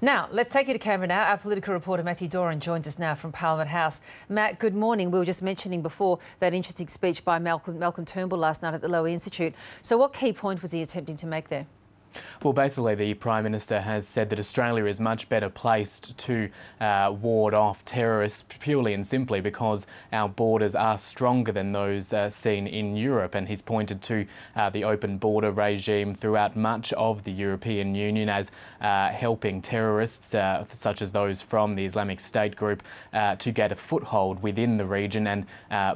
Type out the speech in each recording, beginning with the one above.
Now, let's take you to Canberra now. Our political reporter Matthew Doran joins us now from Parliament House. Matt, good morning. We were just mentioning before that interesting speech by Malcolm Turnbull last night at the Lowy Institute. So what key point was he attempting to make there? Well, basically, the Prime Minister has said that Australia is much better placed to ward off terrorists purely and simply because our borders are stronger than those seen in Europe. And he's pointed to the open border regime throughout much of the European Union as helping terrorists, such as those from the Islamic State group, to get a foothold within the region and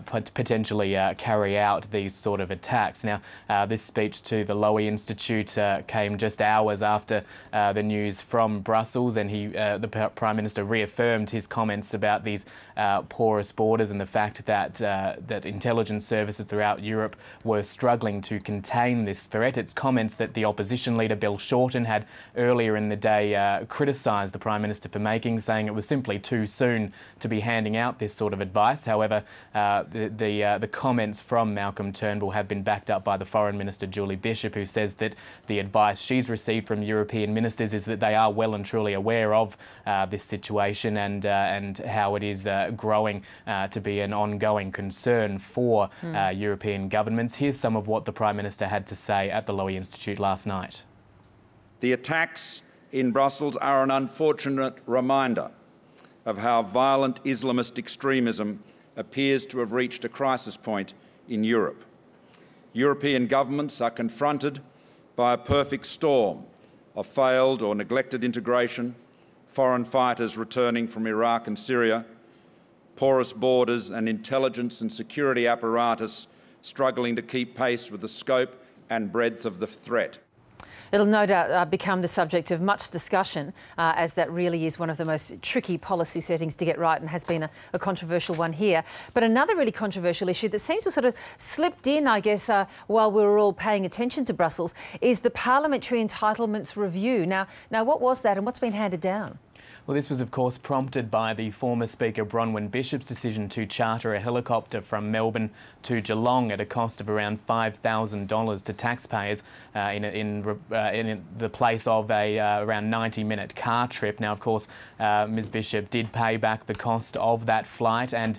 potentially carry out these sort of attacks. Now, this speech to the Lowy Institute came just hours after the news from Brussels, and the Prime Minister reaffirmed his comments about these porous borders and the fact that that intelligence services throughout Europe were struggling to contain this threat. It's comments that the opposition leader Bill Shorten had earlier in the day criticised the Prime Minister for making, saying it was simply too soon to be handing out this sort of advice. However, the comments from Malcolm Turnbull have been backed up by the Foreign Minister Julie Bishop, who says that the advice she's received from European ministers is that they are well and truly aware of this situation and how it is growing to be an ongoing concern for European governments. Here's some of what the Prime Minister had to say at the Lowy Institute last night. The attacks in Brussels are an unfortunate reminder of how violent Islamist extremism appears to have reached a crisis point in Europe. European governments are confronted by a perfect storm of failed or neglected integration, foreign fighters returning from Iraq and Syria, porous borders and intelligence and security apparatus struggling to keep pace with the scope and breadth of the threat. It'll no doubt become the subject of much discussion, as that really is one of the most tricky policy settings to get right and has been a controversial one here. But another really controversial issue that seems to sort of slipped in, I guess, while we were all paying attention to Brussels, is the Parliamentary Entitlements Review. Now, what was that and what's been handed down? Well, this was, of course, prompted by the former Speaker Bronwyn Bishop's decision to charter a helicopter from Melbourne to Geelong at a cost of around $5,000 to taxpayers in the place of a around 90-minute car trip. Now, of course, Ms Bishop did pay back the cost of that flight and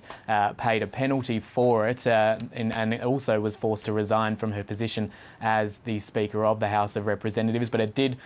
paid a penalty for it, and also was forced to resign from her position as the Speaker of the House of Representatives. But it did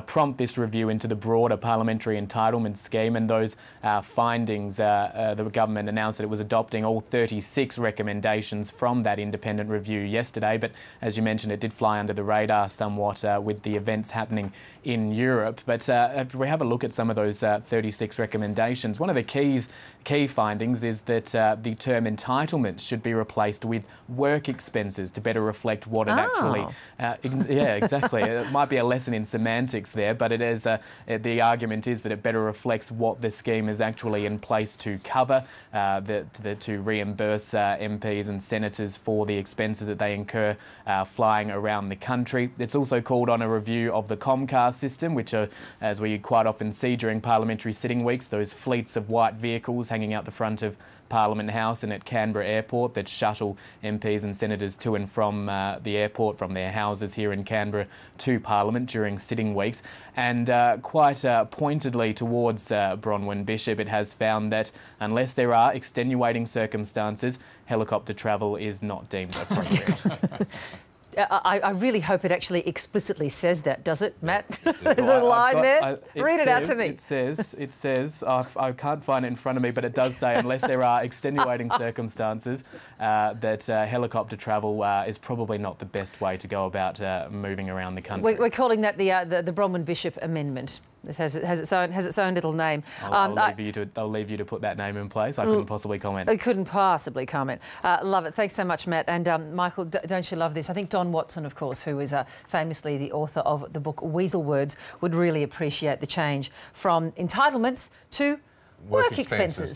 prompt this review into the broader parliamentary entitlement scheme, and those findings, the government announced that it was adopting all 36 recommendations from that independent review yesterday. But as you mentioned, it did fly under the radar somewhat with the events happening in Europe. But if we have a look at some of those 36 recommendations, one of the key findings is that the term entitlement should be replaced with work expenses to better reflect what it actually... yeah, exactly. It might be a lesson in semantics there, but it is the argument is that it better reflects what the scheme is actually in place to cover, to reimburse MPs and senators for the expenses that they incur flying around the country. It's also called on a review of the Comcar system, which are, as we quite often see during parliamentary sitting weeks, those fleets of white vehicles hanging out the front of Parliament House and at Canberra Airport that shuttle MPs and senators to and from the airport from their houses here in Canberra to Parliament during sitting weeks. And quite pointedly towards Bronwyn Bishop, it has found that unless there are extenuating circumstances, helicopter travel is not deemed appropriate. I really hope it actually explicitly says that, does it, Matt? There's a line there. Read it out to me. It says, I can't find it in front of me, but it does say, unless there are extenuating circumstances, that helicopter travel is probably not the best way to go about moving around the country. We're calling that the Bronwyn Bishop Amendment. It has its own little name. I'll leave you to put that name in place. I couldn't possibly comment. I couldn't possibly comment. Love it. Thanks so much, Matt. And Michael, don't you love this? I think Don Watson, of course, who is famously the author of the book Weasel Words, would really appreciate the change from entitlements to work expenses.